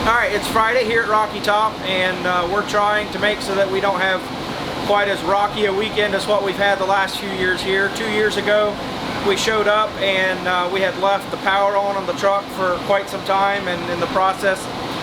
Alright, it's Friday here at Rocky Top, and we're trying to make so that we don't have quite as rocky a weekend as what we've had the last few years here. 2 years ago we showed up and we had left the power on the truck for quite some time, and in the process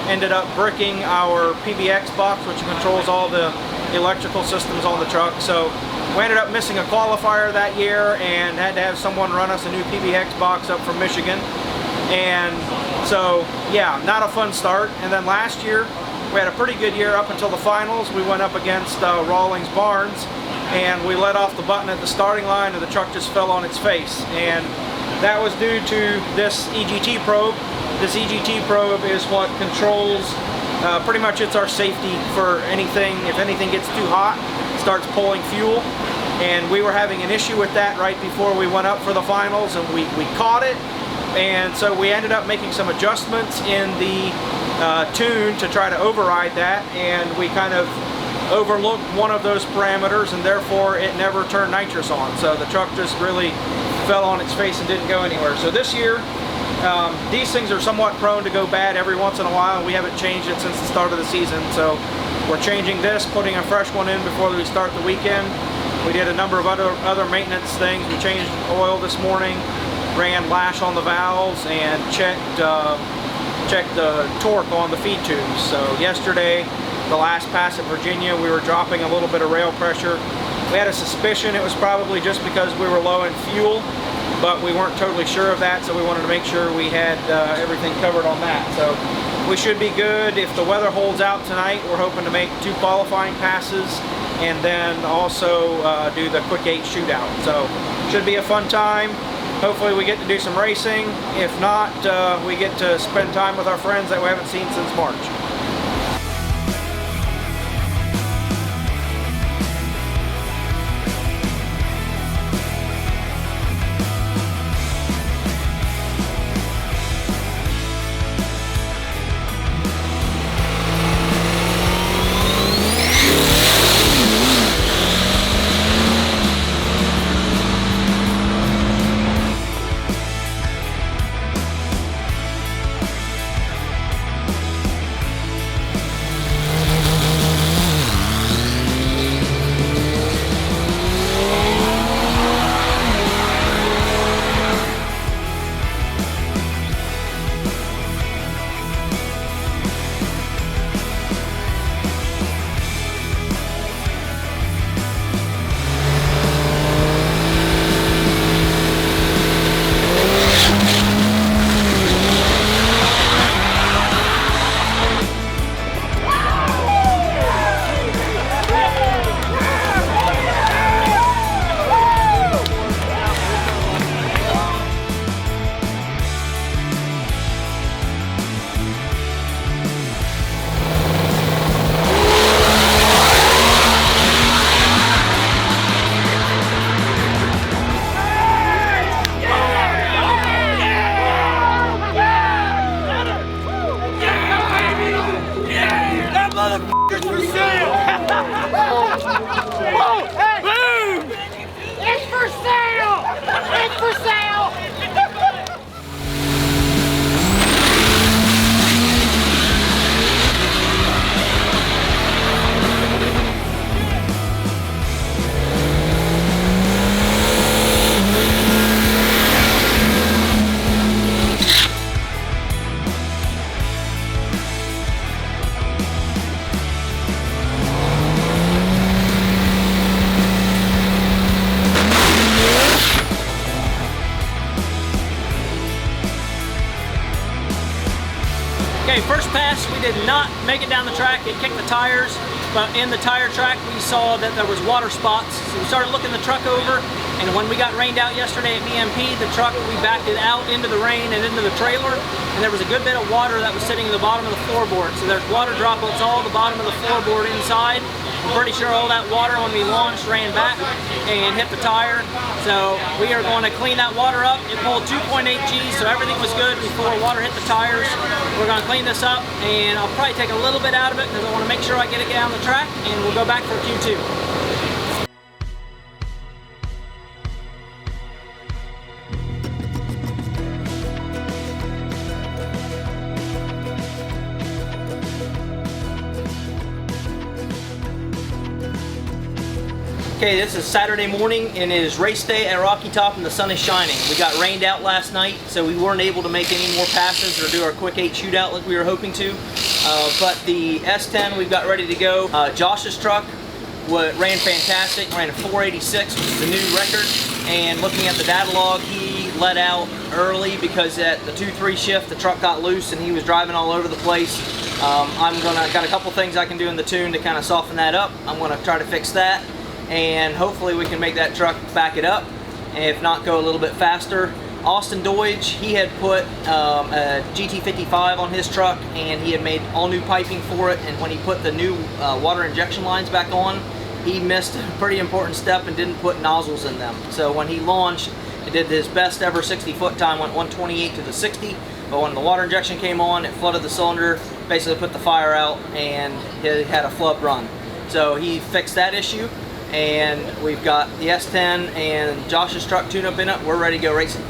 ended up bricking our PBX box, which controls all the electrical systems on the truck. So we ended up missing a qualifier that year and had to have someone run us a new PBX box up from Michigan. And so, yeah, not a fun start. And then last year, we had a pretty good year up until the finals. We went up against Rawlings Barnes, and we let off the button at the starting line, and the truck just fell on its face. And that was due to this EGT probe. This EGT probe is what controls, pretty much it's our safety for anything. If anything gets too hot, it starts pulling fuel. And we were having an issue with that right before we went up for the finals, and we caught it. And so we ended up making some adjustments in the tune to try to override that, and we kind of overlooked one of those parameters, and therefore it never turned nitrous on. So the truck just really fell on its face and didn't go anywhere. So this year, these things are somewhat prone to go bad every once in a while, and we haven't changed it since the start of the season. So we're changing this, putting a fresh one in before we start the weekend. We did a number of other maintenance things. We changed oil this morning, ran lash on the valves, and checked the torque on the feed tubes. So yesterday, the last pass at Virginia, we were dropping a little bit of rail pressure. We had a suspicion it was probably just because we were low in fuel, but we weren't totally sure of that, so we wanted to make sure we had everything covered on that. So we should be good. If the weather holds out tonight, we're hoping to make 2 qualifying passes and then also do the quick 8 shootout. So should be a fun time. Hopefully we get to do some racing. If not, we get to spend time with our friends that we haven't seen since March. It's for sale! Whoa! Hey! Boom! It's for sale! It's for sale! Okay, first pass, we did not make it down the track. It kicked the tires, but in the tire track, we saw that there was water spots. So we started looking the truck over, and when we got rained out yesterday at BMP, the truck, we backed it out into the rain and into the trailer, and there was a good bit of water that was sitting in the bottom of the floorboard. So there's water droplets all the bottom of the floorboard inside. pretty sure all that water when we launched ran back and hit the tire. So we are going to clean that water up. It pulled 2.8 G's, so everything was good before water hit the tires. We're going to clean this up, and I'll probably take a little bit out of it because I want to make sure I get it down the track, and we'll go back for Q2. Okay, this is Saturday morning and it is race day at Rocky Top and the sun is shining. We got rained out last night, so we weren't able to make any more passes or do our quick 8 shootout like we were hoping to. But the S10 we've got ready to go. Josh's truck ran fantastic, ran a 486, which is the new record. And looking at the data log, he let out early because at the 2-3 shift the truck got loose and he was driving all over the place. Got a couple things I can do in the tune to kind of soften that up. I'm gonna try to fix that, and hopefully we can make that truck back it up, and if not, go a little bit faster. Austin Doige, he had put a GT55 on his truck and he had made all new piping for it, and when he put the new water injection lines back on, he missed a pretty important step and didn't put nozzles in them. So when he launched, it did his best ever 60-foot time, went 128 to the 60, but when the water injection came on, it flooded the cylinder, basically put the fire out, and it had a flub run. So he fixed that issue, and we've got the S10 and Josh's truck tune-up in it. We're ready to go racing.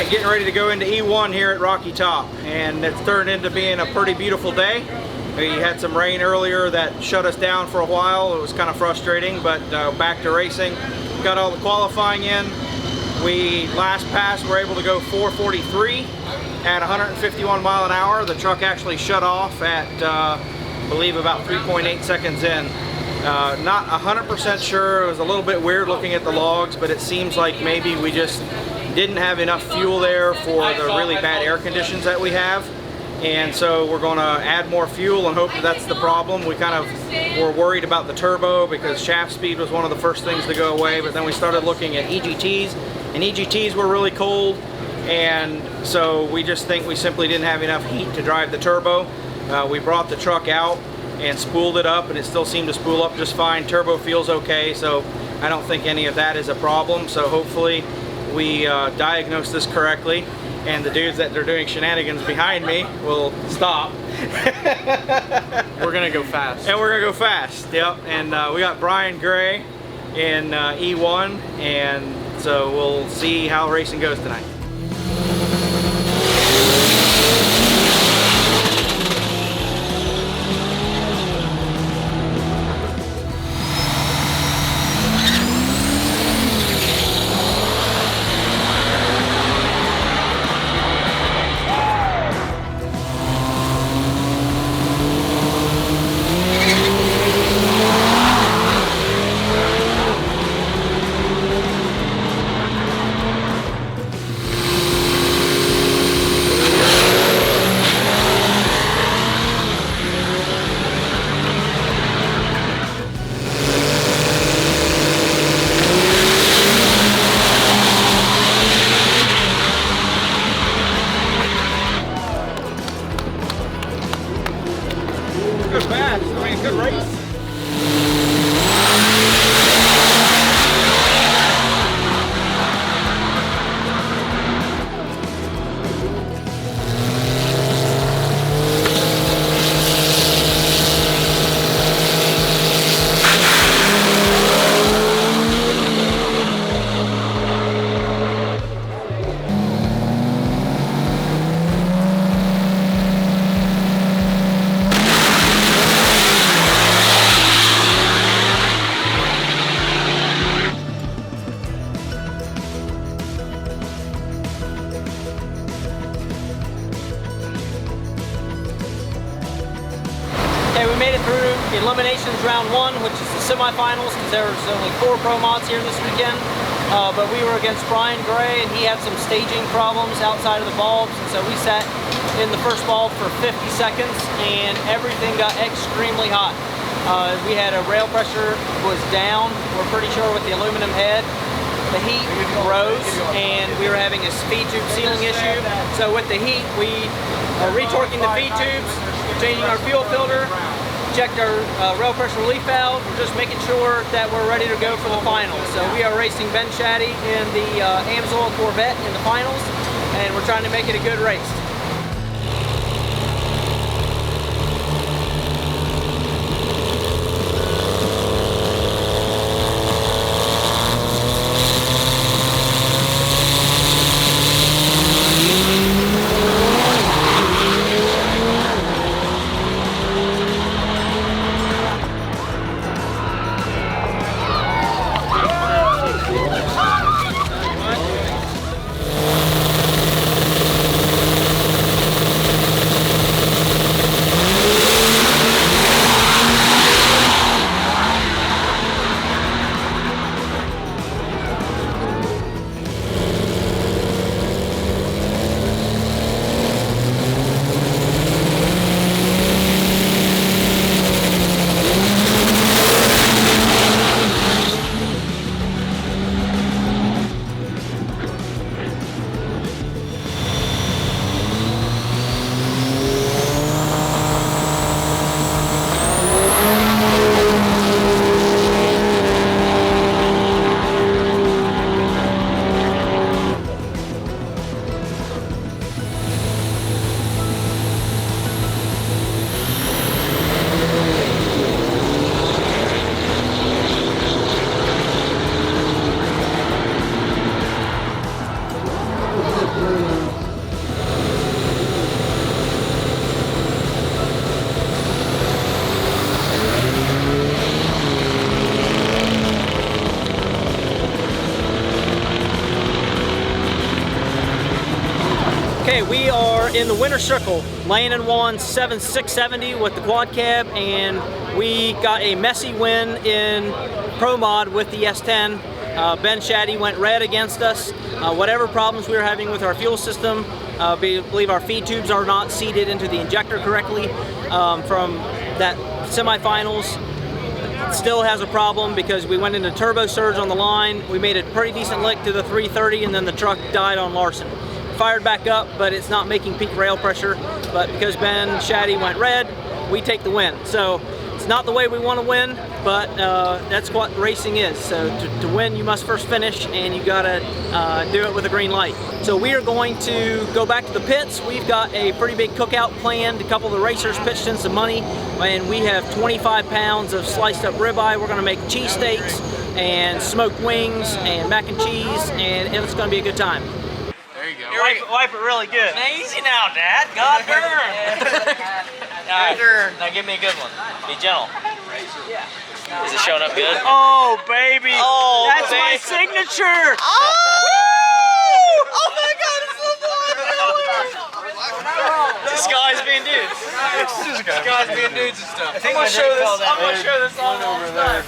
Alright, getting ready to go into E1 here at Rocky Top, and it's turned into being a pretty beautiful day. We had some rain earlier that shut us down for a while. It was kind of frustrating, but back to racing. Got all the qualifying in. We last pass were able to go 4:43 at 151 mile an hour. The truck actually shut off at I believe about 3.8 seconds in. Not 100% sure. It was a little bit weird looking at the logs, but it seems like maybe we just didn't have enough fuel there for the really bad air conditions that we have. And so we're going to add more fuel and hope that that's the problem. We kind of were worried about the turbo because shaft speed was one of the first things to go away, but then we started looking at EGTs, and EGTs were really cold, and so we just think we simply didn't have enough heat to drive the turbo. We brought the truck out and spooled it up, and it still seemed to spool up just fine. Turbo feels okay, so I don't think any of that is a problem. So hopefully we diagnose this correctly, and the dudes that are doing shenanigans behind me will stop. We're gonna go fast. And we're gonna go fast, yep. And we got Brian Gray in E1, and so we'll see how racing goes tonight. Good fast. I mean, good race. Okay, we made it through Eliminations Round 1, which is the semifinals, because there was only 4 pro mods here this weekend. But we were against Brian Gray, and he had some staging problems outside of the bulbs, and so we sat in the first bulb for 50 seconds, and everything got extremely hot. We had a rail pressure was down, we're pretty sure, with the aluminum head. The heat rose, and we were having a feed tube sealing issue. So with the heat, we are retorquing the feed tubes, changing our fuel filter, checked our rail pressure relief valve. We're just making sure that we're ready to go for the finals. So we are racing Ben Shaddy in the Amsoil Corvette in the finals, and we're trying to make it a good race. Okay, we are in the winner circle. Landon won 7,670 with the quad cab, and we got a messy win in Pro Mod with the S10. Ben Shaddy went red against us. Whatever problems we were having with our fuel system, we believe our feed tubes are not seated into the injector correctly from that semifinals. Still has a problem because we went into turbo surge on the line. We made a pretty decent lick to the 330, and then the truck died on Larson. Fired back up, but it's not making peak rail pressure. But because Ben Shaddy went red, we take the win. So it's not the way we want to win, but that's what racing is. So to win, you must first finish, and you gotta do it with a green light. So we are going to go back to the pits. We've got a pretty big cookout planned. A couple of the racers pitched in some money, and we have 25 pounds of sliced up ribeye. We're gonna make cheesesteaks and smoked wings and mac and cheese, and it's gonna be a good time. There you go. Wipe it really good. Easy now, Dad. God burn. Alright, now give me a good one. Be gentle. Is it showing up good? Oh, baby. Oh, that's baby. my signature. Oh my God, it's so fun. This guy's being dudes. Guys being dudes and stuff. I'm gonna show this on all the time.